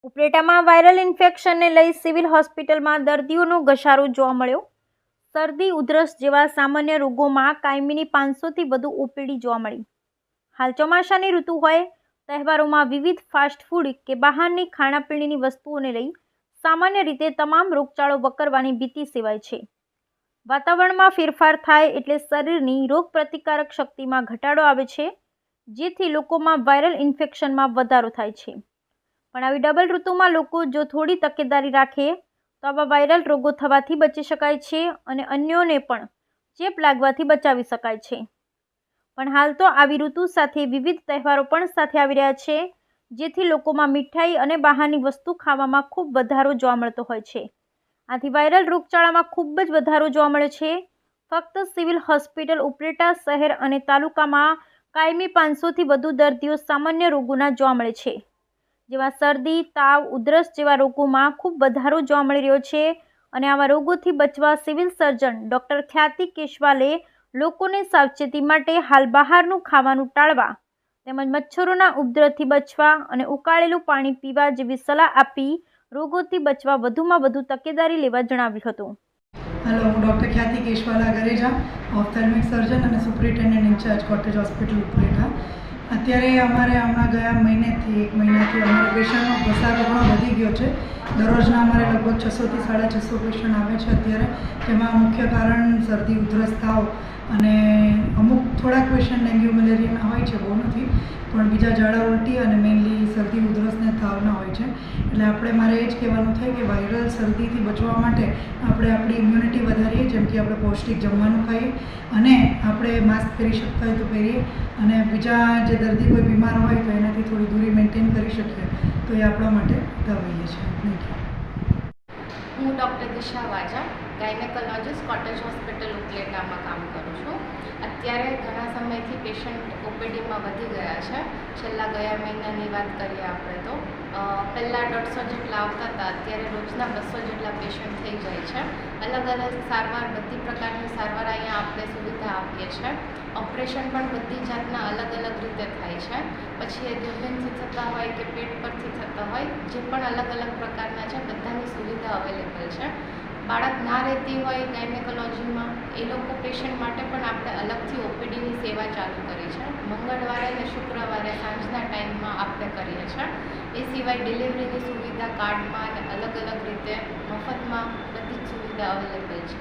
ઉપલેટામાં viral ઇન્ફેક્શનને લઈ civil હોસ્પિટલમાં દર્દીઓનો ઘસારો જોવા મળ્યો। શરદી, ઉધરસ જેવા સામાન્ય રોગોમાં કાયમીની 500થી વધુ ઓપીડી જોવા મળી। હાલ ચોમાસાની ઋતુ હોય, તહેવારોમાં વિવિધ ફાસ્ટ ફૂડ કે બહારની ખાણાપીણીની વસ્તુઓને લઈ સામાન્ય રીતે તમામ રોગચાળો વકરવાની ભીતિ સેવાય છે। વાતાવરણમાં ફેરફાર થાય એટલે શરીરની રોગપ્રતિકારક શક્તિમાં ઘટાડો આવે છે, જેથી લોકોમાં વાયરલ ઇન્ફેક્શનમાં વધારો થાય છે। પણ આવી ડબલ ઋતુમાં લોકો જો થોડી તકેદારી રાખે તો આવા વાયરલ રોગો થવાથી બચી શકાય છે અને અન્યોને પણ ચેપ લાગવાથી બચાવી શકાય છે। પણ હાલ તો આવી ઋતુ સાથે વિવિધ તહેવારો પણ સાથે આવી રહ્યા છે, જેથી લોકોમાં મીઠાઈ અને બહારની વસ્તુ ખાવામાં ખૂબ વધારો જોવા મળતો હોય છે। આથી વાયરલ રોગચાળામાં ખૂબ જ વધારો જોવા મળે છે। ફક્ત સિવિલ હોસ્પિટલ ઉપલેટા શહેર અને તાલુકામાં કાયમી 500થી વધુ દર્દીઓ સામાન્ય રોગોના જોવા મળે છે, જેમાં શરદી, તાવ, ઉધરસ જેવા રોગોમાં ખૂબ વધારો જોવા મળી રહ્યો છે। અને આવા રોગોથી બચવા સિવિલ સર્જન ડૉક્ટર ખ્યાતિ કેશવાલે લોકોને સાવચેતી માટે હાલ બહારનું ખાવાનું ટાળવા તેમજ મચ્છરોના ઉપદ્રવથી બચવા અને ઉકાળેલું પાણી પીવા જેવી સલાહ આપી રોગોથી બચવા વધુમાં વધુ તકેદારી લેવા જણાવ્યું હતું। હેલો, હું ડૉક્ટર ખ્યાતિ કેશવાલા ગરેજા, ઓફથેલ્મિક સર્જન અને superintendent in-charge cottage hospital Upleta. અત્યારે અમારે હમણાં ગયા મહિનાથી અમારે પેશન્ટનો ઘસારો ઘણો વધી ગયો છે। દરરોજના અમારે લગભગ 600થી 650 પેશન્ટ આવે છે અત્યારે, જેમાં મુખ્ય કારણ શરદી, ઉધરસ, તાવ અને અમુક થોડાક પેશન્ટ ડેન્ગ્યુ મલેરિયાના હોય છે, બહુ નથી, પણ બીજા ઝાડા ઉલટી અને મેઇનલી શરદી, ઉધરસ ને તાવના હોય છે। એટલે મારે એ જ કહેવાનું થાય કે વાયરલ શરદીથી બચવા માટે આપણે આપણી ઇમ્યુનિટી વધારીએ, જેમ કે આપણે પૌષ્ટિક જમવાનું ખાઈએ અને આપણે માસ્ક પહેરી શકતા હોય તો પહેરીએ, અને બીજા જે દર્દી કોઈ બીમાર હોય તો એનાથી થોડી દૂરી મેન્ટેન કરી શકીએ તો એ આપણા માટે દવાઈએ છે। Thank you. હું ડૉક્ટર દિશા વાજા, ગાયનેકોલોજીસ્ટ, કોટેજ હોસ્પિટલ ઉપલેટામાં કામ કરું છું। અત્યારે ઘણા સમયથી પેશન્ટ ઓપીડીમાં વધી ગયા છે। ગયા મહિનાની વાત કરીએ આપણે તો પહેલાં 150 જેટલા આવતા હતા, અત્યારે રોજના 200 જેટલા પેશન્ટ થઈ જાય છે। અલગ અલગ સારવાર, બધી પ્રકારની સારવાર અહીંયા આપણે સુવિધા આપીએ છીએ। ઓપરેશન પણ બધી જાતના અલગ અલગ રીતે થાય છે, પછી એ દૂરબીનથી થતા હોય કે પેટ પરથી થતા હોય, જે પણ અલગ અલગ પ્રકારના છે, બધાની સુવિધા અવેલેબલ છે। બાળક ના રહેતી હોય ગાયનેકોલોજીમાં, એ લોકો પેશન્ટ માટે પણ આપણે અલગથી ઓપીડીની સેવા ચાલુ કરી છે। મંગળવારે અને શુક્રવારે સાંજના ટાઈમમાં આપણે કરીએ છીએ। એ સિવાય ડિલિવરીની સુવિધા કાર્ડમાં અને અલગ અલગ રીતે મફતમાં બધી જ સુવિધા અવેલેબલ છે।